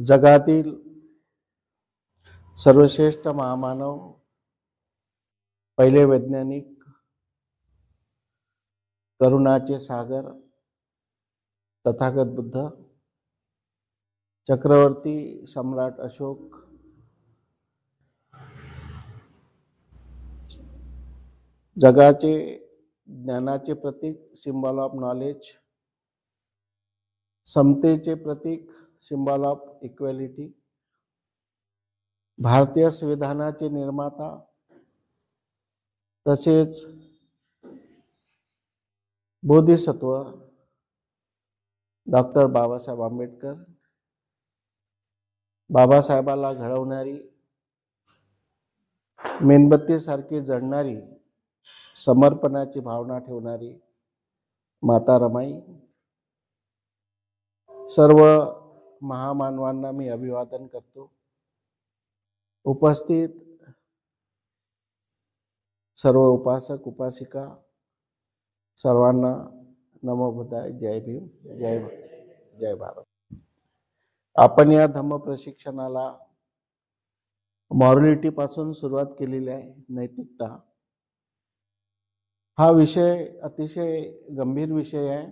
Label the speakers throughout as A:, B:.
A: जगातील सर्वश्रेष्ठ महामानव, पहिले वैज्ञानिक, करुणाचे सागर, तथागत बुद्ध, चक्रवर्ती सम्राट अशोक, जगाचे ज्ञानाचे प्रतीक, सिंबल ऑफ नॉलेज, समतेचे प्रतीक, सिंबल ऑफ इक्वॅलिटी, भारतीय संविधानाचे निर्माता, तसेच बोधिसत्व डॉक्टर बाबासाहेब आंबेडकर, बाबासाहेबाला घडवणारी, मेणबत्तीसारखी जळणारी, समर्पणाची भावना ठेवणारी माता रमाई, सर्व महामानवांना मी अभिवादन करतो. उपस्थित सर्व उपासक उपासिका सर्वांना नमो बुद्धाय, जय भीम, जय भारत. आपण या धम्म प्रशिक्षणाला मॉरॅलिटी पासून सुरुवात केलेली आहे. नैतिकता हा विषय अतिशय गंभीर विषय आहे,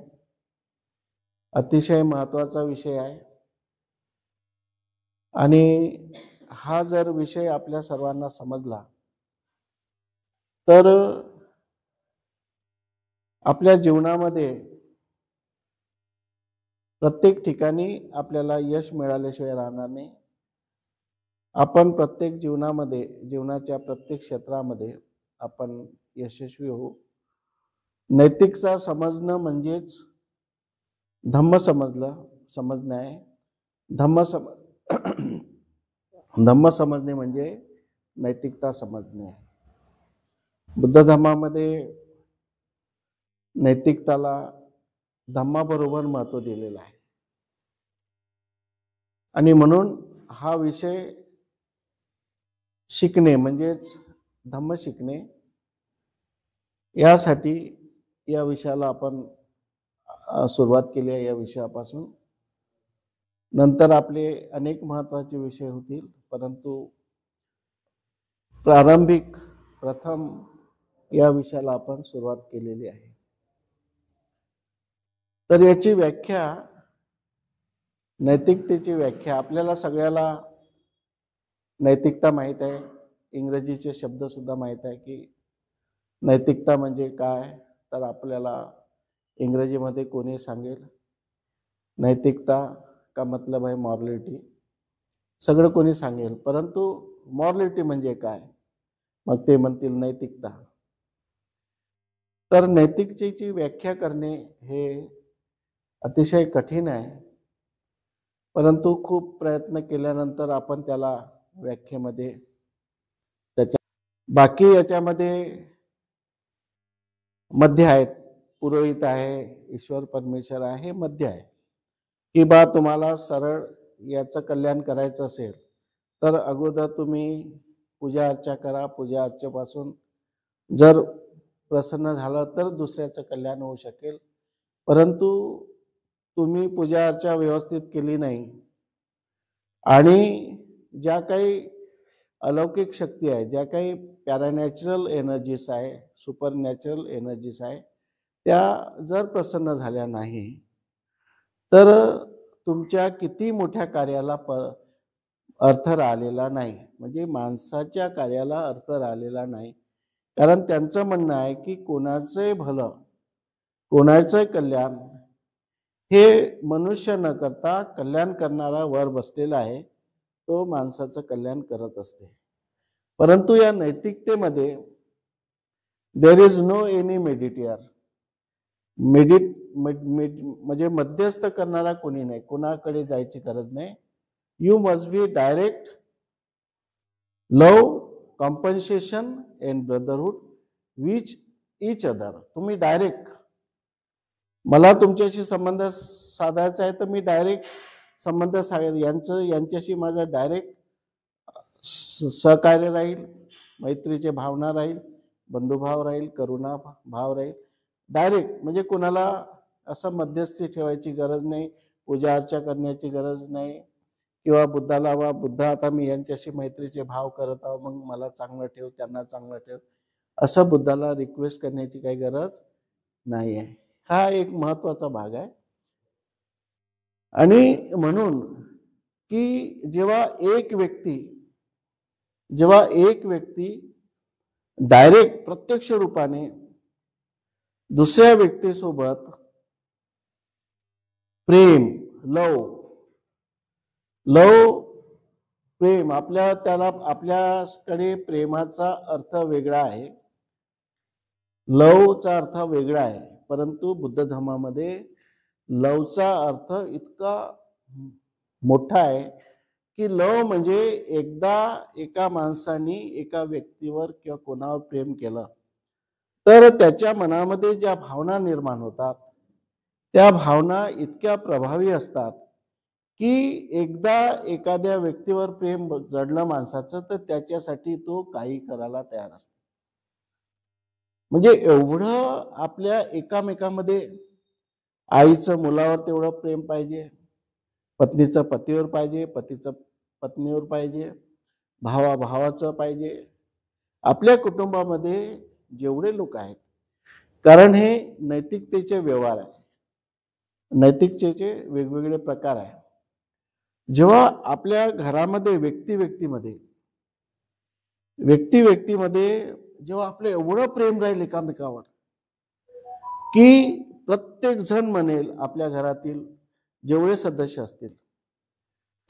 A: अतिशय महत्त्वाचा विषय आहे. आणि हा जर विषय आपल्या सर्वांना समजला तर आपल्या जीवनामध्ये प्रत्येक ठिकाणी आपल्याला यश मिळाल्याशिवाय राहणार नाही. आपण प्रत्येक जीवनाच्या प्रत्येक क्षेत्रामध्ये आपण यशस्वी होऊ. नैतिकता समजणं म्हणजेच धम्म समजणं आहे. धम्म समजणे म्हणजे नैतिकता समजणे आहे. बुद्ध धर्मामध्ये नैतिकताला धम्माबरोबर महत्त्व दिलेलं आहे. आणि म्हणून हा विषय शिकणे म्हणजेच धम्म शिकणे, यासाठी या विषयाला आपण सुरुवात केली आहे. या विषयापासून नंतर आपले अनेक महत्त्वाचे विषय होतील, परंतु प्रथम या विषयाला आपण सुरुवात केलेली आहे. तर याची व्याख्या, नैतिकतेची व्याख्या, आपल्याला सगळ्याला नैतिकता माहीत आहे. इंग्रजीचे शब्द सुद्धा माहीत आहे की नैतिकता म्हणजे काय. तर आपल्याला इंग्रजीमध्ये कोणी सांगेल नैतिकता का मतलब है मॉरॅलिटी, सगळं कोणी सांगेल, परंतु मॉरॅलिटी म्हणजे काय, मग ते म्हणतील नैतिकता. तर नैतिकतेची व्याख्या करणे हे अतिशय कठीण आहे, परंतु खूप प्रयत्न केल्यानंतर आपण त्याला व्याख्येमध्ये बाकी याच्यामध्ये मध्य आहेत. पुरोहित आहे, ईश्वर परमेश्वर आहे, हे मध्य आहे. की बा तुम्हाला सरळ याचं कल्याण करायचं असेल तर अगोदर तुम्ही पूजा अर्चा करा. पूजा अर्चेपासून जर प्रसन्न झालं तर दुसऱ्याचं कल्याण होऊ शकेल. परंतु तुम्ही पूजा अर्चा व्यवस्थित केली नाही आणि ज्या काही अलौकिक शक्ती आहे, ज्या काही पॅरानॅचरल एनर्जीज आहे, सुपर नॅचरल एनर्जीज आहे, त्या जर प्रसन्न झाल्या नाही तर तुमच्या किती मोठ्या कार्याला अर्थ राहिलेला नाही. म्हणजे माणसाच्या कार्याला अर्थ राहिलेला नाही. कारण त्यांचं म्हणणं आहे की कोणाचंही भलं, कोणाचंही कल्याण हे मनुष्य न करता कल्याण करणारा वर बसलेला आहे, तो माणसाचं कल्याण करत असते. परंतु या नैतिकतेमध्ये there is no any meditator. म्हणजे मध्यस्थ करणारा कोणी नाही, कोणाकडे जायची गरज नाही. You must be direct love, compensation and brotherhood which each other. तुम्ही डायरेक्ट, मला तुमच्याशी संबंध साधायचा आहे तर मी डायरेक्ट संबंध यांच्याशी माझा डायरेक्ट सहकार्य राहील, मैत्रीचे भावना राहील, बंधुभाव राहील, करुणा भाव राहील. डायरेक्ट म्हणजे कोणाला असं मध्यस्थी ठेवायची गरज नाही, पूजा अर्चा करण्याची गरज नाही, किंवा बुद्धाला वा बुद्ध आता मी यांच्याशी मैत्रीचे भाव करत आहो, मग मला चांगलं ठेव, त्यांना चांगलं ठेव, असं बुद्धाला रिक्वेस्ट करण्याची काही गरज नाही आहे. हा एक महत्वाचा भाग आहे. आणि म्हणून की जेव्हा एक व्यक्ती डायरेक्ट प्रत्यक्ष रूपाने दुसऱ्या व्यक्तीसोबत प्रेम, प्रेम आपल्याकडे प्रेमाचा अर्थ वेगळा आहे, लवचा अर्थ वेगळा आहे. परंतु बुद्ध धर्मामध्ये लवचा अर्थ इतका मोठा आहे की लव म्हणजे एकदा एका माणसाने एका व्यक्तीवर किंवा कोणावर प्रेम केलं तर त्याच्या मनामध्ये ज्या भावना निर्माण होतात त्या भावना इतक्या प्रभावी असतात की एकदा एखाद्या व्यक्तीवर प्रेम जडलं माणसाचं तर त्याच्यासाठी तो काही करायला तयार असतो. म्हणजे एवढं आपल्या एकामेकामध्ये आईचं मुलावर तेवढं प्रेम पाहिजे, पत्नीचं पतीवर पाहिजे, पतीचं पत्नीवर पाहिजे, भावाचं पाहिजे, आपल्या कुटुंबामध्ये जेवढे लोक आहेत. कारण हे नैतिकतेचे व्यवहार आहे, नैतिकतेचे वेगवेगळे प्रकार आहे. जेव्हा आपल्या घरामध्ये व्यक्ती-व्यक्तीमध्ये जेव्हा आपलं एवढं प्रेम राहील एकामेकावर की प्रत्येक जण म्हणेल, आपल्या घरातील जेवढे सदस्य असतील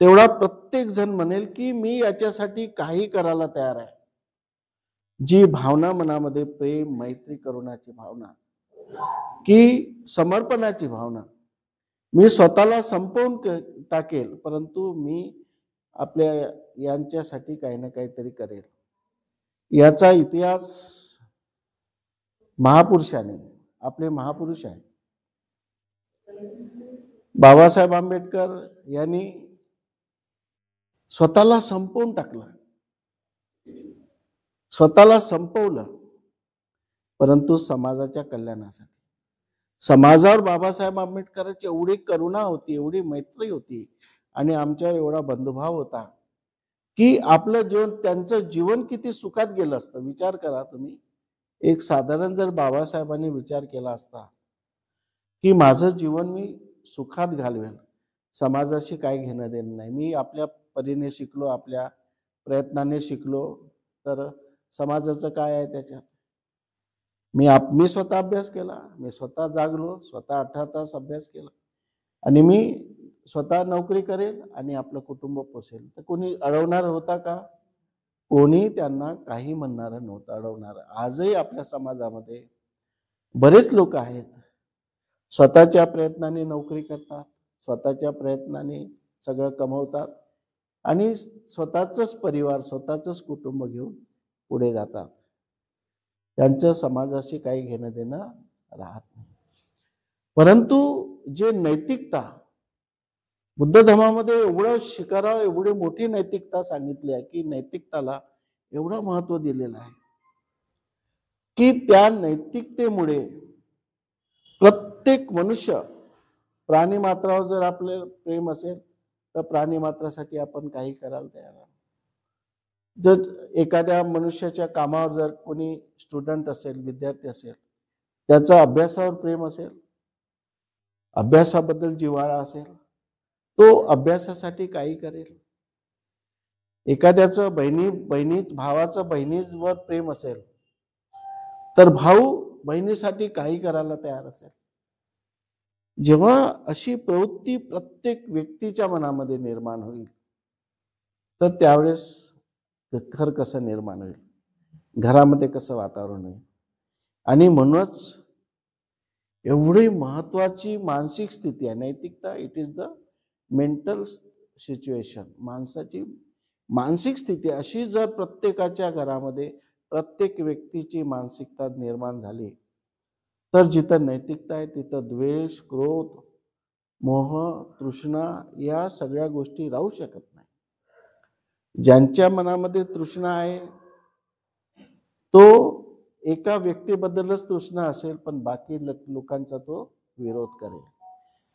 A: तेवढा प्रत्येक जण म्हणेल की मी याच्यासाठी काही करायला तयार आहे. जी भावना मनामध्ये प्रेम, मैत्री, करुणाची भावना, की समर्पणाची भावना, मी स्वतःला संपवून टाकेल परंतु मी आपल्या यांच्यासाठी काही ना काहीतरी करेल, याचा इतिहास आपले महापुरुष आहे. बाबासाहेब आंबेडकर यांनी स्वतःला संपवून टाकलं, स्वतःला संपवलं परंतु समाजाच्या कल्याणासाठी. समाजावर बाबासाहेब आंबेडकरांची एवढी करुणा होती, एवढी मैत्री होती आणि आमच्यावर एवढा बंधुभाव होता की आपलं जीवन, त्यांचं जीवन किती सुखात गेलं असतं. विचार करा तुम्ही, एक साधारण जर बाबासाहेबांनी विचार केला असता की माझं जीवन मी सुखात घालवेल, समाजाशी काही घेणं देणं नाही, मी आपल्या परीने शिकलो, आपल्या प्रयत्नाने शिकलो, तर समाजाचं काय आहे त्याच्यात. मी स्वतः अभ्यास केला, मी स्वतः जागलो, स्वतः 18 तास अभ्यास केला आणि मी स्वतः नोकरी करेल आणि आपलं कुटुंब पोसेल, तर कोणी अडवणार होता का? कोणी त्यांना काही म्हणणारं नव्हतं, अडवणारं. आजही आपल्या समाजामध्ये बरेच लोक आहेत, स्वतःच्या प्रयत्नाने नोकरी करतात, स्वतःच्या प्रयत्नाने सगळं कमवतात आणि स्वतःचंच परिवार, स्वतःचंच कुटुंब घेऊन पुढे जातात. त्यांचं समाजाशी काही घेणं देणं राहत नाही. परंतु जे नैतिकता, बुद्ध धर्मामध्ये एवढं शिकारावर एवढी मोठी नैतिकता सांगितली आहे की नैतिकताला एवढं महत्व दिलेलं आहे की त्या नैतिकतेमुळे प्रत्येक मनुष्य, प्राणी मात्रावर जर आपलं प्रेम असेल तर प्राणी मात्रासाठी आपण काही करायला तयार आहोत. जर एखाद्या मनुष्याच्या कामावर जर कोणी स्टुडंट असेल, विद्यार्थी असेल, त्याचा अभ्यासावर प्रेम असेल, अभ्यासाबद्दल जिव्हाळा असेल, तो अभ्यासासाठी काही करेल. एखाद्याचं भावाचं बहिणीवर प्रेम असेल तर भाऊ बहिणीसाठी काही करायला तयार असेल. जेव्हा अशी प्रवृत्ती प्रत्येक व्यक्तीच्या मनामध्ये निर्माण होईल तर त्यावेळेस घर कसं निर्माण होईल, घरामध्ये कसं वातावरण होईल. आणि म्हणूनच एवढी महत्वाची मानसिक स्थिती आहे नैतिकता. It is the mental situation. माणसाची मानसिक स्थिती अशी जर प्रत्येकाच्या घरामध्ये प्रत्येक व्यक्तीची मानसिकता निर्माण झाली तर जिथं नैतिकता आहे तिथं द्वेष, क्रोध, मोह, तृष्णा या सगळ्या गोष्टी राहू शकत नाही. ज्यांच्या मनामध्ये तृष्णा आहे तो एका व्यक्तीबद्दलच तृष्णा असेल पण बाकी लोकांचा तो विरोध करेल,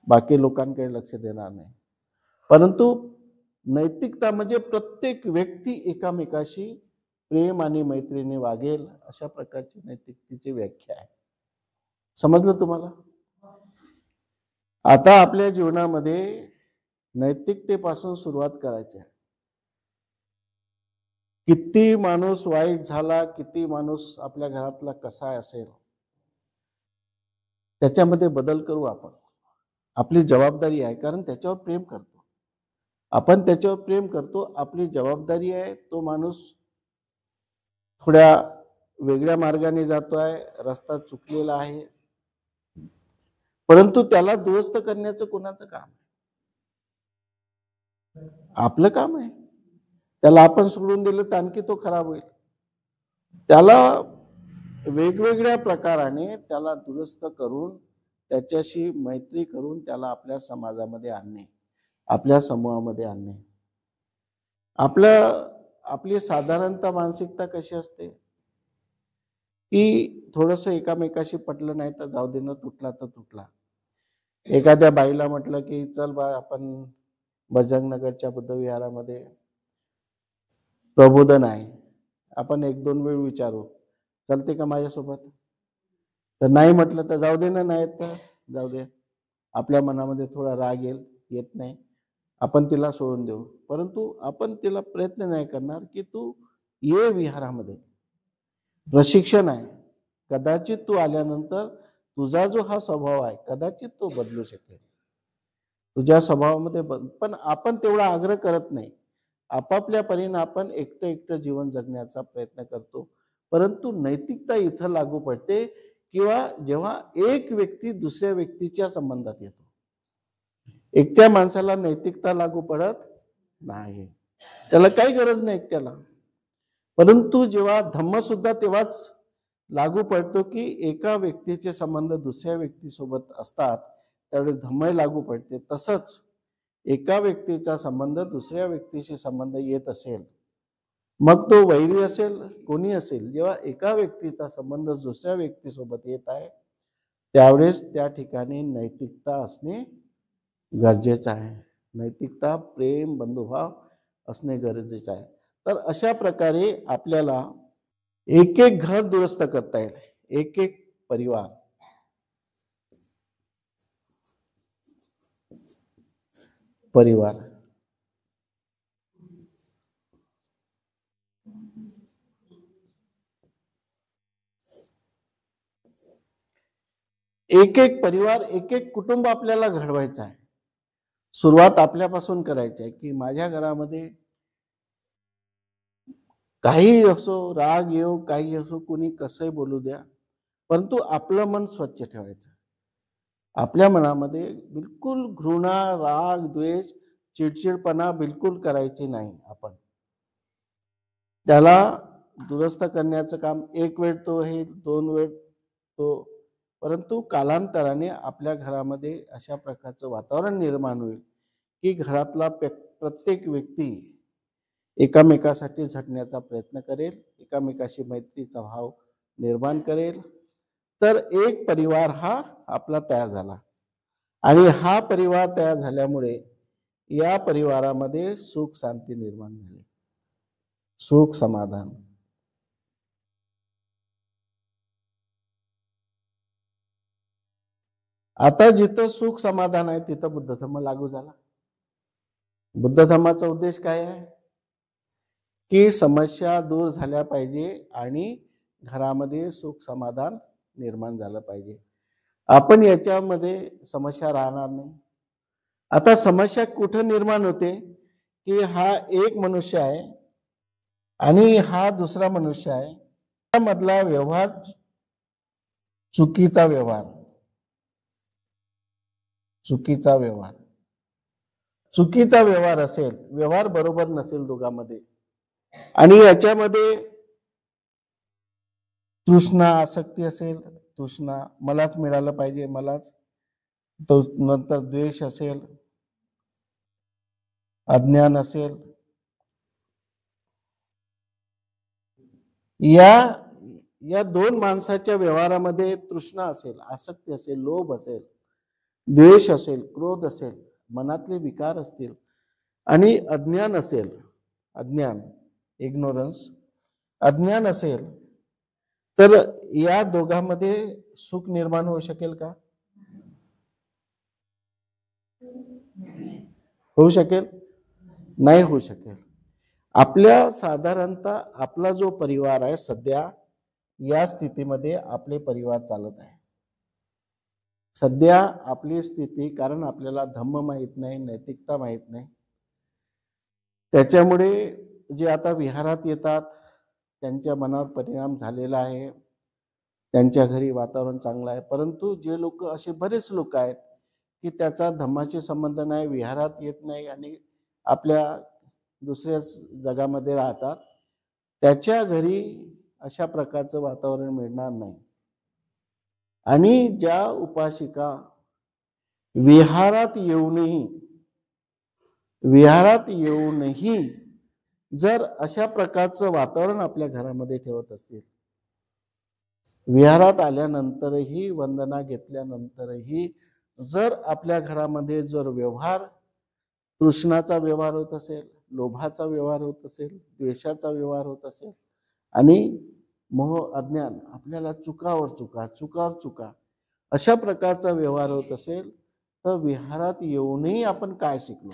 A: बाकी लोकांकडे लक्ष देणार नाही. परंतु नैतिकता म्हणजे प्रत्येक व्यक्ती एकामेकाशी प्रेम आणि मैत्रीने वागेल, अशा प्रकारची नैतिकतेची व्याख्या आहे. समजलं तुम्हाला? आता आपल्या जीवनामध्ये नैतिकतेपासून सुरुवात करायची आहे. किती माणूस वाईट झाला, किती माणूस आपल्या घरातला कसा असेल, त्याच्यामध्ये बदल करू आपण. आपली जबाबदारी आहे, कारण त्याच्यावर प्रेम करतो आपण, त्याच्यावर प्रेम करतो, आपली जबाबदारी आहे. तो माणूस थोड्या वेगळ्या मार्गाने जातो आहे, रस्ता चुकलेला आहे, परंतु त्याला दुरुस्त करण्याचं कोणाचं काम आहे? आपलं काम आहे. त्याला आपण सोडून दिलं तर आणखी तो खराब होईल. त्याला वेगवेगळ्या प्रकाराने त्याला दुरुस्त करून, त्याच्याशी मैत्री करून त्याला आपल्या समाजामध्ये आणणे, आपल्या समूहामध्ये आणणे. आपली साधारणतः मानसिकता कशी असते की थोडंसं एकामेकाशी पटलं नाही तर जाऊ देणं, तुटला तर तुटला. एखाद्या बाईला म्हटलं की चल बा आपण भजननगरच्या बुद्धविहारामध्ये प्रबोधन आहे, आपण 1-2 वेळ विचारू, चलते का माझ्यासोबत? तर नाही म्हटलं तर जाऊ दे ना, नाही तर जाऊ दे. आपल्या मनामध्ये थोडा राग येत नाही, आपण तिला सोडून देऊ. परंतु आपण तिला प्रयत्न नाही करणार की तू ये विहारामध्ये, प्रशिक्षण आहे, कदाचित तू आल्यानंतर तुझा जो हा स्वभाव आहे कदाचित तो बदलू शकेल, तुझ्या स्वभावामध्ये पण आपण तेवढा आग्रह करत नाही. आपापल्या परीने आपण एकटं जीवन जगण्याचा प्रयत्न करतो. परंतु नैतिकता इथं लागू पडते किंवा जेव्हा एक व्यक्ती दुसऱ्या व्यक्तीच्या संबंधात येतो. एकट्या माणसाला नैतिकता लागू पडत नाही, त्याला काही गरज नाही एकट्याला. परंतु जेव्हा धम्म सुद्धा तेव्हाच लागू पडतो की एका व्यक्तीचे संबंध दुसऱ्या व्यक्तीसोबत असतात, त्यावेळेस धम्म लागू पडते. तसंच एका व्यक्तीचा संबंध दुसऱ्या व्यक्तीशी संबंध येत असेल, मग तो वैरी असेल कोणी असेल, जेव्हा एका व्यक्तीचा संबंध दुसऱ्या व्यक्तीसोबत येत आहे त्यावेळेस त्या ठिकाणी नैतिकता असणे गरजेचं आहे. नैतिकता, प्रेम, बंधुभाव असणे गरजेचं आहे. तर अशा प्रकारे आपल्याला एक एक घर दुरुस्त करता येईल, एक एक परिवार. एक एक परिवार, एक एक कुटुंब आपल्याला घडवायचं आहे. सुरुवात आपल्यापासून करायची आहे की माझ्या घरामध्ये काही असो, राग येऊ, काही असो, कुणी कसंही बोलू द्या, परंतु आपलं मन स्वच्छ ठेवायचं. आपल्या मनामध्ये बिलकुल घृणा, राग, द्वेष, चिडचिडपणा बिलकुल करायची नाही. आपण त्याला दुरुस्त करण्याचं काम 1 वेळ तो हे 2 वेळ तो, परंतु कालांतराने आपल्या घरामध्ये अशा प्रकारचं वातावरण निर्माण होईल की घरातला प्रत्येक व्यक्ती एकामेकासाठी झटण्याचा प्रयत्न करेल, एकामेकाशी मैत्रीचा भाव निर्माण करेल. तर एक परिवार हा आपला तयार झाला आणि हा परिवार तयार झाल्यामुळे या परिवारामध्ये सुख शांती निर्माण झाली, सुख समाधान. आता जिथं सुख समाधान आहे तिथं बुद्ध धर्म लागू झाला. बुद्ध धर्माचा उद्देश काय आहे की समस्या दूर झाल्या पाहिजे आणि घरामध्ये सुख समाधान निर्माण झालं पाहिजे. आपण याच्यामध्ये समस्या राहणार नाही. आता समस्या कुठं निर्माण होते की हा एक मनुष्य आहे आणि हा दुसरा मनुष्य आहे, त्यामधला व्यवहार चुकीचा व्यवहार, चुकीचा व्यवहार असेल, व्यवहार बरोबर नसेल दोघांमध्ये, आणि याच्यामध्ये तृष्णा, आसक्ती असेल, तृष्णा मलाच मिळालं पाहिजे, मलाच, तो नंतर द्वेष असेल, अज्ञान असेल, या 2 माणसाच्या व्यवहारामध्ये तृष्णा असेल, आसक्ती असेल, लोभ असेल, द्वेष असेल, क्रोध असेल, मनातले विकार असतील, आणि अज्ञान असेल, अज्ञान, इग्नोरन्स, अज्ञान असेल, तर या दोघांमध्ये सुख निर्माण होऊ शकेल का? होऊ शकेल? नाही होऊ शकेल. आपल्या साधारणतः आपला जो परिवार आहे सध्या, या स्थितीमध्ये आपले परिवार चालत आहे. सध्या आपली स्थिती, कारण आपल्याला धम्म माहित नाही, नैतिकता माहित नाही, त्याच्यामुळे जे आता विहारात येतात त्यांच्या मनावर परिणाम झालेला आहे. त्यांच्या घरी वातावरण चांगलं आहे, परंतु जे लोक, असे बरेच लोक आहेत की त्याचा धम्माशी संबंध नाही, विहारात येत नाही आणि आपल्या दुसऱ्याच जगामध्ये राहतात, त्याच्या घरी अशा प्रकारचं वातावरण मिळणार नाही. आणि ज्या उपासिका विहारात येऊनही जर अशा प्रकारचं वातावरण आपल्या घरामध्ये ठेवत असतील, विहारात आल्यानंतरही, वंदना घेतल्यानंतरही जर आपल्या घरामध्ये जर व्यवहार, तृष्णाचा व्यवहार होत असेल, लोभाचा व्यवहार होत असेल, द्वेषाचा व्यवहार होत असेल आणि मोह, अज्ञान, आपल्याला चुकावर चुका अशा प्रकारचा व्यवहार होत असेल, तर विहारात येऊनही आपण काय शिकलो?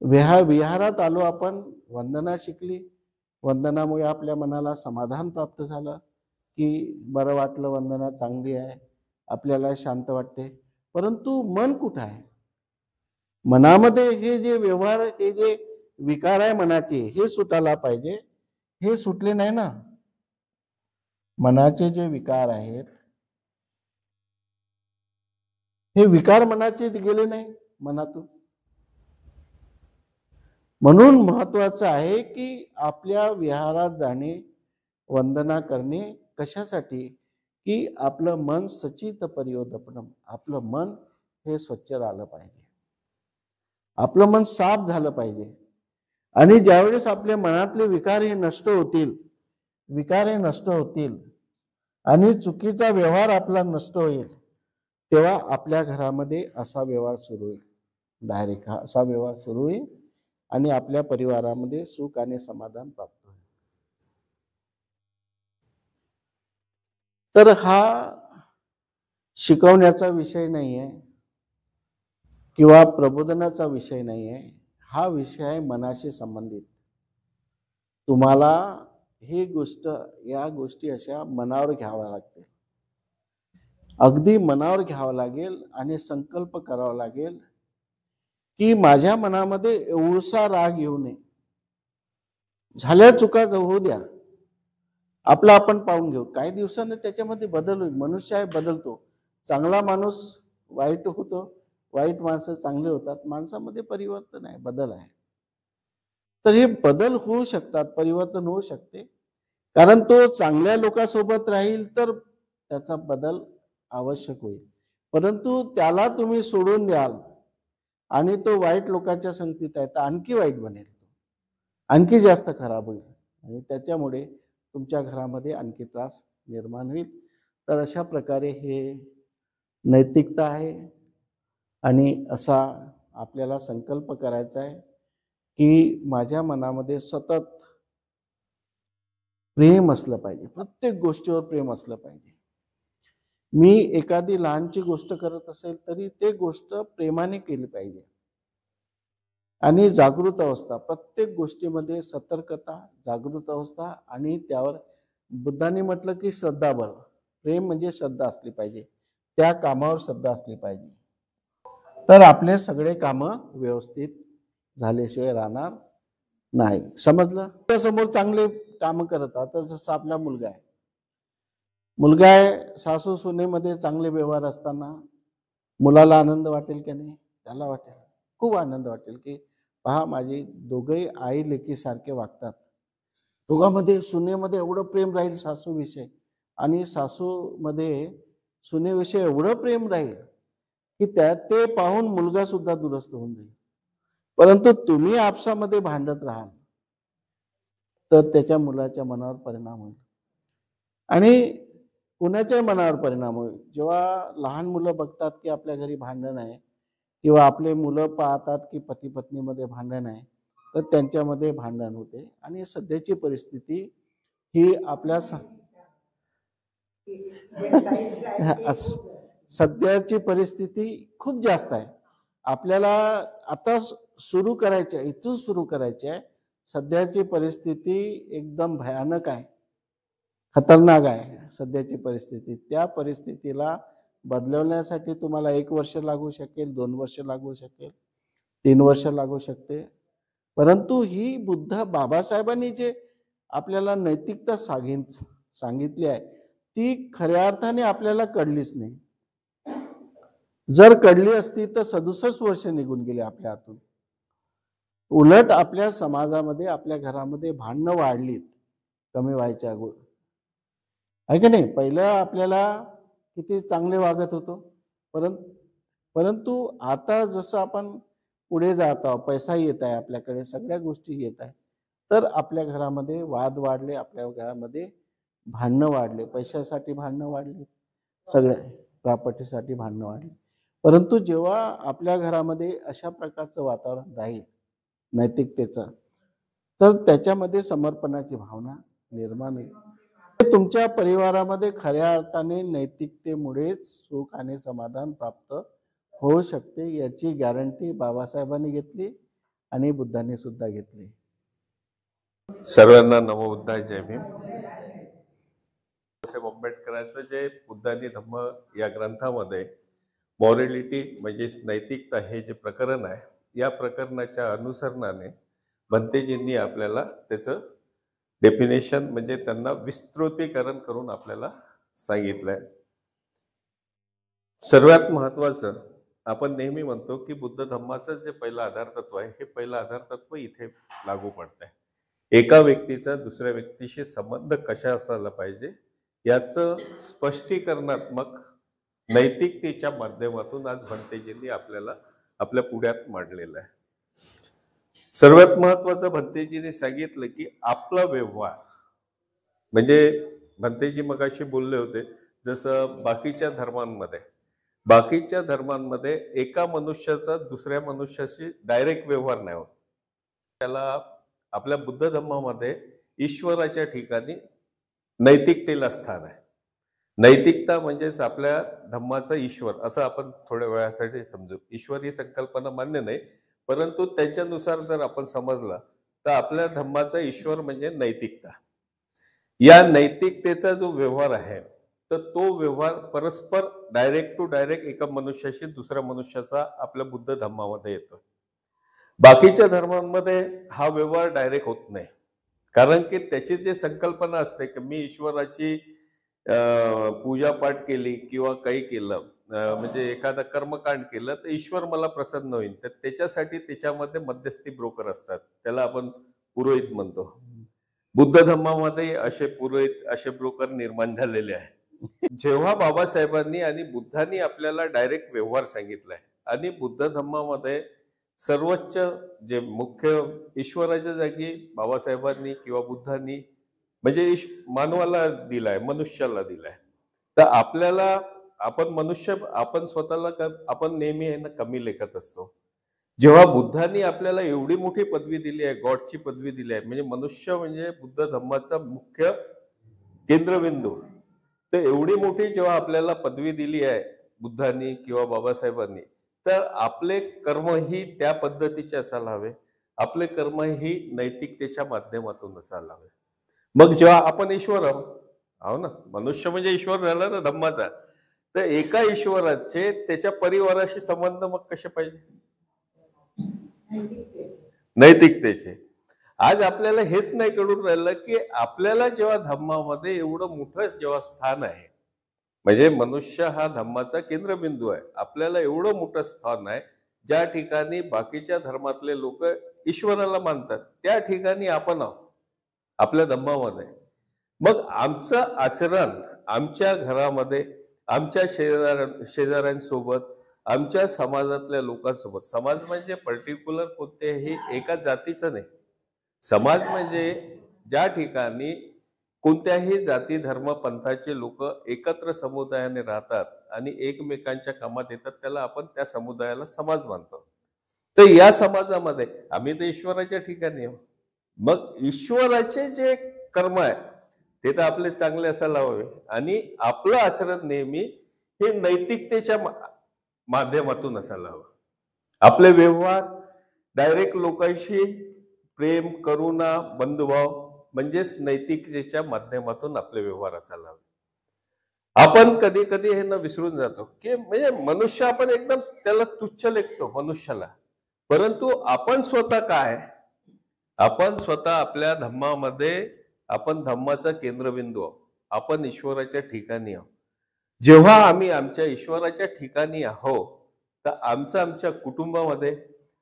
A: विहारात आलो आपण, वंदना शिकली, वंदनामुळे आपल्या मनाला समाधान प्राप्त झालं की बरं वाटलं, वंदना चांगली आहे, आपल्याला शांत वाटते. परंतु मन कुठं आहे? मनामध्ये हे जे व्यवहार, हे जे विकार आहे मनाचे, हे सुटायला पाहिजे. हे सुटले नाही ना. मनाचे जे विकार आहेत, हे विकार मनाचे गेले नाही मनातून. म्हणून महत्वाचं आहे की आपल्या विहारात जाणे, वंदना करणे, कशासाठी? की आपलं मन सचित परियोदपणम, आपलं मन हे स्वच्छ राहिलं पाहिजे, आपलं मन साफ झालं पाहिजे. आणि ज्यावेळेस आपल्या मनातले विकार हे नष्ट होतील आणि चुकीचा व्यवहार आपला नष्ट होईल, तेव्हा आपल्या घरामध्ये असा व्यवहार सुरू होईल, डायरेक्ट असा व्यवहार सुरू होईल आणि आपल्या परिवारामध्ये सुख आणि समाधान प्राप्त होईल. तर हा शिकवण्याचा विषय नाही आहे किंवा प्रबोधनाचा विषय नाही आहे, हा विषय आहे मनाशी संबंधित. तुम्हाला या गोष्टी अशा मनावर घ्याव्या लागतील, अगदी मनावर घ्यावं लागेल आणि संकल्प करावा लागेल की माझ्या मनामध्ये एवढसा राग येऊ नये. झाल्या चुका होऊ द्या, आपला आपण पाहून घेऊ, काही दिवसांनी त्याच्यामध्ये बदल होईल. मनुष्य आहे, बदलतो. चांगला माणूस वाईट होतो, वाईट माणसं चांगले होतात. माणसामध्ये परिवर्तन आहे, बदल आहे. तर हे बदल होऊ शकतात, परिवर्तन होऊ शकते, कारण तो चांगल्या लोकांसोबत राहील तर त्याचा बदल आवश्यक होईल. परंतु त्याला तुम्ही सोडून द्याल आणि तो वाईट लोकांच्या संगतीत आहे, तर आणखी वाईट बनेल, आणखी जास्त खराब होईल आणि त्याच्यामुळे तुमच्या घरामध्ये आणखी त्रास निर्माण होईल. तर अशा प्रकारे हे नैतिकता आहे आणि असा आपल्याला संकल्प करायचा आहे की माझ्या मनामध्ये सतत प्रेम असलं पाहिजे, प्रत्येक गोष्टीवर प्रेम असलं पाहिजे. मी एखादी लहानची गोष्ट करत असेल तरी ते गोष्ट प्रेमाने केली पाहिजे. आणि जागृत अवस्था, प्रत्येक गोष्टीमध्ये सतर्कता, जागृत अवस्था आणि त्यावर बुद्धांनी म्हटलं की श्रद्धाबळ. प्रेम म्हणजे श्रद्धा असली पाहिजे, त्या कामावर श्रद्धा असली पाहिजे, तर आपले सगळे कामं व्यवस्थित झाल्याशिवाय राहणार नाही. समजलं? त्यासमोर चांगले काम करत आता जसं आपला मुलगा आहे, सासू सुनेमध्ये चांगले व्यवहार असताना मुलाला आनंद वाटेल की नाही? त्याला वाटेल, खूप आनंद वाटेल की पहा माझी दोघंही आई लेकी सारखे वागतात. दोघांमध्ये सुनेमध्ये एवढं प्रेम राहील सासूविषयी आणि सासूमध्ये सुनेविषयी एवढं प्रेम राहील की ते पाहून मुलगा सुद्धा दुरुस्त होऊन जाईल. परंतु तुम्ही आपसामध्ये भांडत राहाल तर त्याच्या मुलाच्या मनावर परिणाम होईल आणि कुणाच्याही मनावर परिणाम होईल. जेव्हा लहान मुलं बघतात की आपल्या घरी भांडण आहे किंवा आपले मुलं पाहतात की पती पत्नीमध्ये भांडण आहे, तर त्यांच्यामध्ये भांडण होते. आणि सध्याची परिस्थिती ही आपल्या सध्याची परिस्थिती खूप जास्त आहे. आपल्याला आता सुरू करायची आहे, इथून सुरू करायची आहे. सध्याची परिस्थिती एकदम भयानक आहे, खतरनाक आहे सध्याची परिस्थिती. त्या परिस्थितीला बदलवण्यासाठी तुम्हाला 1 वर्ष लागू शकेल, 2 वर्ष लागू शकेल, 3 वर्ष लागू शकते. परंतु ही बुद्ध बाबासाहेबांनी जे आपल्याला नैतिकता सांगितली आहे, ती खऱ्या अर्थाने आपल्याला कळलीच नाही. जर कळली असती तर 67 वर्ष निघून गेले आपल्या हातून. उलट आपल्या समाजामध्ये, आपल्या घरामध्ये भांडणं वाढलीत कमी व्हायच्या आहे का नाही. पहिलं आपल्याला किती चांगले वागत होतो, परंतु आता जसं आपण पुढे जात आहोत, पैसा येत आहे आपल्याकडे, सगळ्या गोष्टी येत आहे, तर आपल्या घरामध्ये वाद वाढले, आपल्या घरामध्ये भांडणं वाढले, पैशासाठी भांडणं वाढली, सगळ्या प्रॉपर्टीसाठी भांडणं वाढली. परंतु जेव्हा आपल्या घरामध्ये अशा प्रकारचं वातावरण राहील नैतिकतेचं, तर त्याच्यामध्ये समर्पणाची भावना निर्माण होईल. तुमच्या परिवारामध्ये खऱ्या अर्थाने नैतिकतेमुळेच सुख आणि समाधान प्राप्त होऊ शकते, याची गॅरंटी बाबासाहेबांनी घेतली आणि बुद्धांनी सुद्धा घेतली.
B: सर्वांना नमो बुद्धाय, जय भीम. बाबासाहेब आंबेडकरांचं जे बुद्धांनी धम्म या ग्रंथामध्ये मॉरॅलिटी म्हणजे नैतिकता हे जे प्रकरण आहे, या प्रकरणाच्या अनुसरणाने भंतेजींनी आपल्याला त्याचं डेफिनेशन म्हणजे त्यांना विस्तृतीकरण करून आपल्याला सांगितलंय. सर्वात महत्वाचं आपण नेहमी म्हणतो की बुद्ध धम्माचं जे पहिलं आधार तत्व आहे, हे पहिलं आधार तत्व इथे लागू पडतंय. एका व्यक्तीचा दुसऱ्या व्यक्तीशी संबंध कशा असायला पाहिजे याचं स्पष्टीकरणात्मक नैतिकतेच्या माध्यमातून आज भंतेजींनी आपल्याला आपल्या पुढ्यात मांडलेलं आहे. सर्वात महत्वाचं भंतेजींनी सांगितलं की आपला व्यवहार म्हणजे भंतेजी मगाशी बोलले होते, जसं बाकीच्या धर्मांमध्ये एका मनुष्याचा दुसऱ्या मनुष्याशी डायरेक्ट व्यवहार नाही होत. त्याला आपल्या बुद्ध धर्मामध्ये ईश्वराच्या ठिकाणी नैतिकतेला स्थान आहे. नैतिकता म्हणजेच आपल्या धम्माचा ईश्वर असं आपण थोड्या वेळासाठी समजू. ईश्वर ही संकल्पना मान्य नाही, परंतु त्यांच्यानुसार जर आपण समजला तर आपल्या धम्माचा ईश्वर म्हणजे नैतिकता. या नैतिकतेचा जो व्यवहार आहे, तर तो व्यवहार परस्पर डायरेक्ट टू डायरेक्ट एका मनुष्याशी दुसऱ्या मनुष्याचा आपल्या बुद्ध धम्मामध्ये येतो. बाकीच्या धर्मांमध्ये हा व्यवहार डायरेक्ट होत नाही, कारण की त्याची जी संकल्पना असते की मी ईश्वराची पूजा पाठ केली किंवा काही केलं, म्हणजे एखादा कर्मकांड केलं तर ईश्वर मला प्रसन्न होईल, तर त्याच्यासाठी त्याच्यामध्ये मध्यस्थी ब्रोकर असतात, त्याला आपण पुरोहित म्हणतो. बुद्ध धर्मामध्ये असे पुरोहित, असे ब्रोकर निर्माण झालेले आहे. जेव्हा बाबासाहेबांनी आणि बुद्धांनी आपल्याला डायरेक्ट व्यवहार सांगितलाय आणि बुद्ध धर्मामध्ये सर्वोच्च जे मुख्य ईश्वराच्या जागी बाबासाहेबांनी किंवा बुद्धांनी म्हणजे मानवाला दिलाय, मनुष्याला दिलाय. तर आपल्याला आपण स्वतःला आपण नेहमी आहे ना कमी लेखत असतो. जेव्हा बुद्धांनी आपल्याला एवढी मोठी पदवी दिली आहे, गॉडची पदवी दिली आहे, म्हणजे मनुष्य म्हणजे बुद्ध धम्माचा मुख्य केंद्रबिंदू, तर एवढी मोठी जेव्हा आपल्याला पदवी दिली आहे बुद्धांनी किंवा बाबासाहेबांनी, तर आपले कर्म ही त्या पद्धतीचे असायला हवे, आपले कर्म ही नैतिकतेच्या माध्यमातून असायला हवे. मग जेव्हा आपण ईश्वर आहो ना, मनुष्य म्हणजे ईश्वर झाला ना धम्माचा, तर एका ईश्वराचे त्याच्या परिवाराशी संबंध मग कसे पाहिजे? नैतिकतेचे. आज आपल्याला हेच नाही कळून राहिलं की आपल्याला जेव्हा धम्मामध्ये एवढं मोठं जेव्हा स्थान आहे, म्हणजे मनुष्य हा धम्माचा केंद्रबिंदू आहे, आपल्याला एवढं मोठं स्थान आहे, ज्या ठिकाणी बाकीच्या धर्मातले लोक ईश्वराला मानतात, त्या ठिकाणी आपण आहोत आपल्या धम्मामध्ये. मग आमचं आचरण आमच्या घरामध्ये, आमच्या शेजाऱ्यांसोबत, आमच्या समाजातल्या लोकांसोबत, समाज म्हणजे पर्टिक्युलर कोणत्याही एका जातीचं नाही, समाज म्हणजे ज्या ठिकाणी कोणत्याही जाती धर्म पंथाचे लोक एकत्र समुदायाने राहतात आणि एकमेकांच्या कामात येतात, त्याला आपण त्या समुदायाला समाज मानतो. तर या समाजामध्ये आम्ही तर ईश्वराच्या ठिकाणी आहोत. मग ईश्वराचे जे कर्म आहे ते तर आपले चांगले असायला हवे आणि आपलं आचरण नेहमी हे नैतिकतेच्या माध्यमातून असायला हवं. आपले व्यवहार डायरेक्ट लोकांशी प्रेम, करुणा, बंधुभाव म्हणजेच नैतिकतेच्या माध्यमातून आपले व्यवहार असायला हवे. आपण कधी कधी हे न विसरून जातो की म्हणजे मनुष्य आपण एकदम त्याला तुच्छ लेखतो मनुष्याला, परंतु आपण स्वतः काय, आपण स्वतः आपल्या धम्मामध्ये आपण धम्माचा केंद्रबिंदू आहोत. आपण ईश्वराच्या ठिकाणी आहोत. जेव्हा आम्ही आमच्या ईश्वराच्या ठिकाणी आहोत तर आमच्या कुटुंबामध्ये,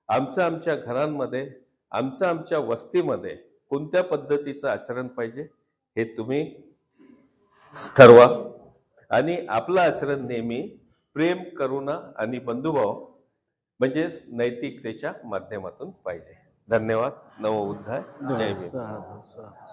B: आमच्या घरांमध्ये, आमच्या वस्तीमध्ये कोणत्या पद्धतीचं आचरण पाहिजे हे तुम्ही ठरवा आणि आपलं आचरण नेहमी प्रेम, करुणा आणि बंधुभाव म्हणजेच नैतिकतेच्या माध्यमातून पाहिजे. धन्यवाद. नमो बुद्धाय. जय भीम.